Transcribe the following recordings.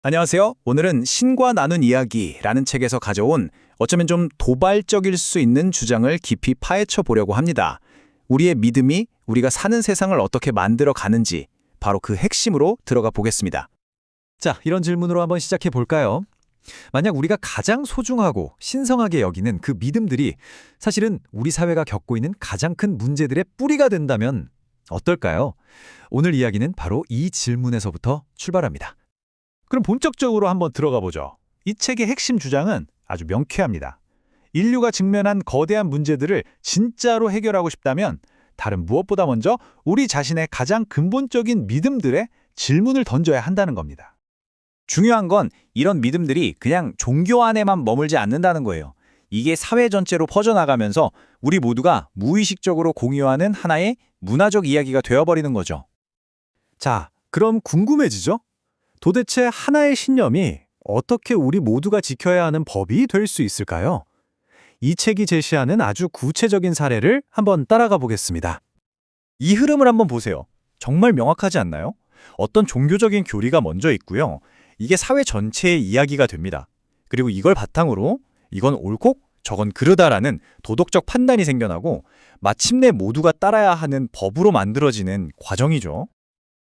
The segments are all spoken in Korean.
안녕하세요. 오늘은 신과 나눈 이야기라는 책에서 가져온 어쩌면 좀 도발적일 수 있는 주장을 깊이 파헤쳐 보려고 합니다. 우리의 믿음이 우리가 사는 세상을 어떻게 만들어 가는지 바로 그 핵심으로 들어가 보겠습니다. 자, 이런 질문으로 한번 시작해 볼까요? 만약 우리가 가장 소중하고 신성하게 여기는 그 믿음들이 사실은 우리 사회가 겪고 있는 가장 큰 문제들의 뿌리가 된다면 어떨까요? 오늘 이야기는 바로 이 질문에서부터 출발합니다. 그럼 본격적으로 한번 들어가 보죠. 이 책의 핵심 주장은 아주 명쾌합니다. 인류가 직면한 거대한 문제들을 진짜로 해결하고 싶다면 다른 무엇보다 먼저 우리 자신의 가장 근본적인 믿음들에 질문을 던져야 한다는 겁니다. 중요한 건 이런 믿음들이 그냥 종교 안에만 머물지 않는다는 거예요. 이게 사회 전체로 퍼져나가면서 우리 모두가 무의식적으로 공유하는 하나의 문화적 이야기가 되어버리는 거죠. 자, 그럼 궁금해지죠? 도대체 하나의 신념이 어떻게 우리 모두가 지켜야 하는 법이 될 수 있을까요? 이 책이 제시하는 아주 구체적인 사례를 한번 따라가 보겠습니다. 이 흐름을 한번 보세요. 정말 명확하지 않나요? 어떤 종교적인 교리가 먼저 있고요. 이게 사회 전체의 이야기가 됩니다. 그리고 이걸 바탕으로 이건 옳고 저건 그르다라는 도덕적 판단이 생겨나고 마침내 모두가 따라야 하는 법으로 만들어지는 과정이죠.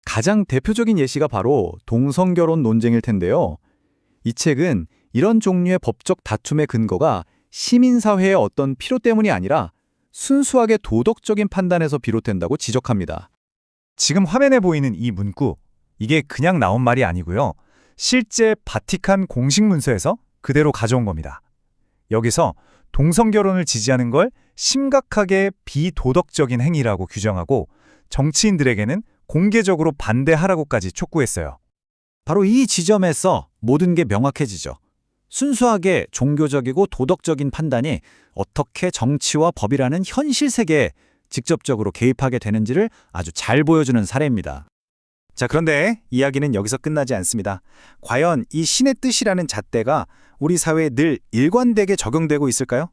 가장 대표적인 예시가 바로 동성결혼 논쟁일 텐데요. 이 책은 이런 종류의 법적 다툼의 근거가 시민사회의 어떤 필요 때문이 아니라 순수하게 도덕적인 판단에서 비롯된다고 지적합니다. 지금 화면에 보이는 이 문구, 이게 그냥 나온 말이 아니고요. 실제 바티칸 공식 문서에서 그대로 가져온 겁니다. 여기서 동성결혼을 지지하는 걸 심각하게 비도덕적인 행위라고 규정하고 정치인들에게는 공개적으로 반대하라고까지 촉구했어요. 바로 이 지점에서 모든 게 명확해지죠. 순수하게 종교적이고 도덕적인 판단이 어떻게 정치와 법이라는 현실 세계에 직접적으로 개입하게 되는지를 아주 잘 보여주는 사례입니다. 자, 그런데 이야기는 여기서 끝나지 않습니다. 과연 이 신의 뜻이라는 잣대가 우리 사회에 늘 일관되게 적용되고 있을까요?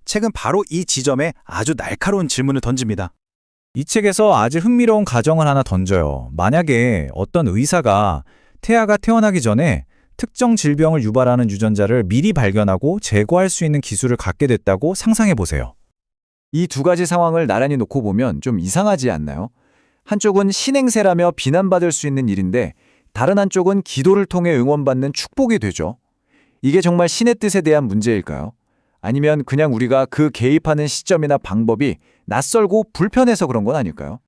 책은 바로 이 지점에 아주 날카로운 질문을 던집니다. 이 책에서 아주 흥미로운 가정을 하나 던져요. 만약에 어떤 의사가 태아가 태어나기 전에 특정 질병을 유발하는 유전자를 미리 발견하고 제거할 수 있는 기술을 갖게 됐다고 상상해 보세요. 이 두 가지 상황을 나란히 놓고 보면 좀 이상하지 않나요? 한쪽은 신행세라며 비난받을 수 있는 일인데 다른 한쪽은 기도를 통해 응원받는 축복이 되죠. 이게 정말 신의 뜻에 대한 문제일까요? 아니면 그냥 우리가 그 개입하는 시점이나 방법이 낯설고 불편해서 그런 건 아닐까요?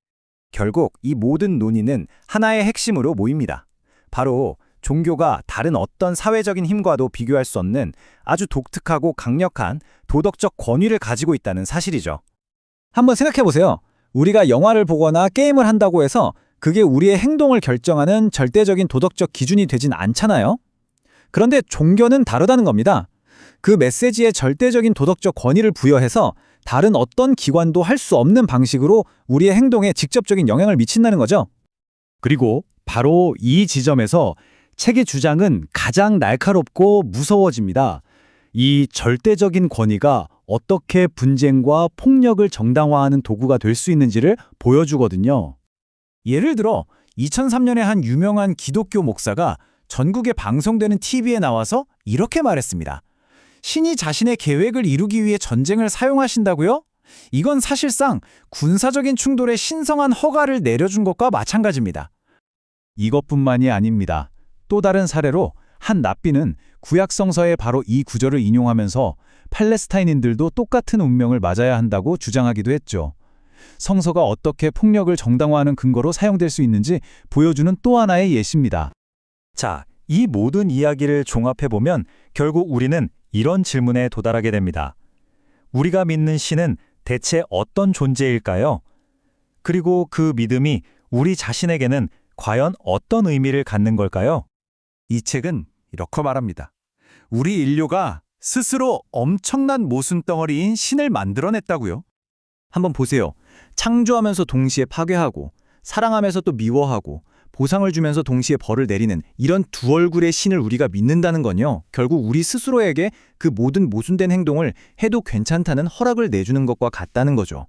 결국 이 모든 논의는 하나의 핵심으로 모입니다. 바로 종교가 다른 어떤 사회적인 힘과도 비교할 수 없는 아주 독특하고 강력한 도덕적 권위를 가지고 있다는 사실이죠. 한번 생각해 보세요. 우리가 영화를 보거나 게임을 한다고 해서 그게 우리의 행동을 결정하는 절대적인 도덕적 기준이 되진 않잖아요. 그런데 종교는 다르다는 겁니다. 그 메시지에 절대적인 도덕적 권위를 부여해서 다른 어떤 기관도 할 수 없는 방식으로 우리의 행동에 직접적인 영향을 미친다는 거죠. 그리고 바로 이 지점에서 책의 주장은 가장 날카롭고 무서워집니다. 이 절대적인 권위가 어떻게 분쟁과 폭력을 정당화하는 도구가 될 수 있는지를 보여주거든요. 예를 들어 2003년에 한 유명한 기독교 목사가 전국에 방송되는 TV에 나와서 이렇게 말했습니다. 신이 자신의 계획을 이루기 위해 전쟁을 사용하신다고요? 이건 사실상 군사적인 충돌에 신성한 허가를 내려준 것과 마찬가지입니다. 이것뿐만이 아닙니다. 또 다른 사례로 한 랍비는 구약성서의 바로 이 구절을 인용하면서 팔레스타인인들도 똑같은 운명을 맞아야 한다고 주장하기도 했죠. 성서가 어떻게 폭력을 정당화하는 근거로 사용될 수 있는지 보여주는 또 하나의 예시입니다. 자, 이 모든 이야기를 종합해보면 결국 우리는 이런 질문에 도달하게 됩니다. 우리가 믿는 신은 대체 어떤 존재일까요? 그리고 그 믿음이 우리 자신에게는 과연 어떤 의미를 갖는 걸까요? 이 책은 이렇게 말합니다. 우리 인류가 스스로 엄청난 모순덩어리인 신을 만들어냈다고요. 한번 보세요. 창조하면서 동시에 파괴하고 사랑하면서 또 미워하고 보상을 주면서 동시에 벌을 내리는 이런 두 얼굴의 신을 우리가 믿는다는 건요. 결국 우리 스스로에게 그 모든 모순된 행동을 해도 괜찮다는 허락을 내주는 것과 같다는 거죠.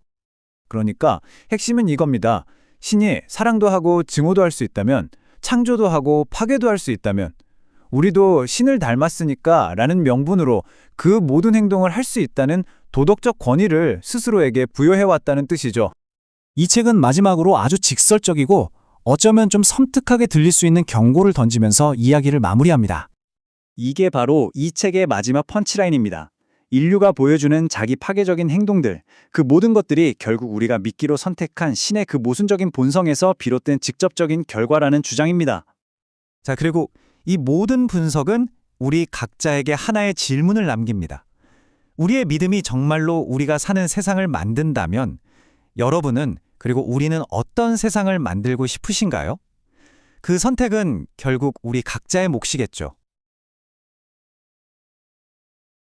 그러니까 핵심은 이겁니다. 신이 사랑도 하고 증오도 할 수 있다면, 창조도 하고 파괴도 할 수 있다면 우리도 신을 닮았으니까 라는 명분으로 그 모든 행동을 할 수 있다는 도덕적 권위를 스스로에게 부여해왔다는 뜻이죠. 이 책은 마지막으로 아주 직설적이고 어쩌면 좀 섬뜩하게 들릴 수 있는 경고를 던지면서 이야기를 마무리합니다. 이게 바로 이 책의 마지막 펀치라인입니다. 인류가 보여주는 자기 파괴적인 행동들, 그 모든 것들이 결국 우리가 미끼로 선택한 신의 그 모순적인 본성에서 비롯된 직접적인 결과라는 주장입니다. 자, 그리고 이 모든 분석은 우리 각자에게 하나의 질문을 남깁니다. 우리의 믿음이 정말로 우리가 사는 세상을 만든다면 여러분은 그리고 우리는 어떤 세상을 만들고 싶으신가요? 그 선택은 결국 우리 각자의 몫이겠죠.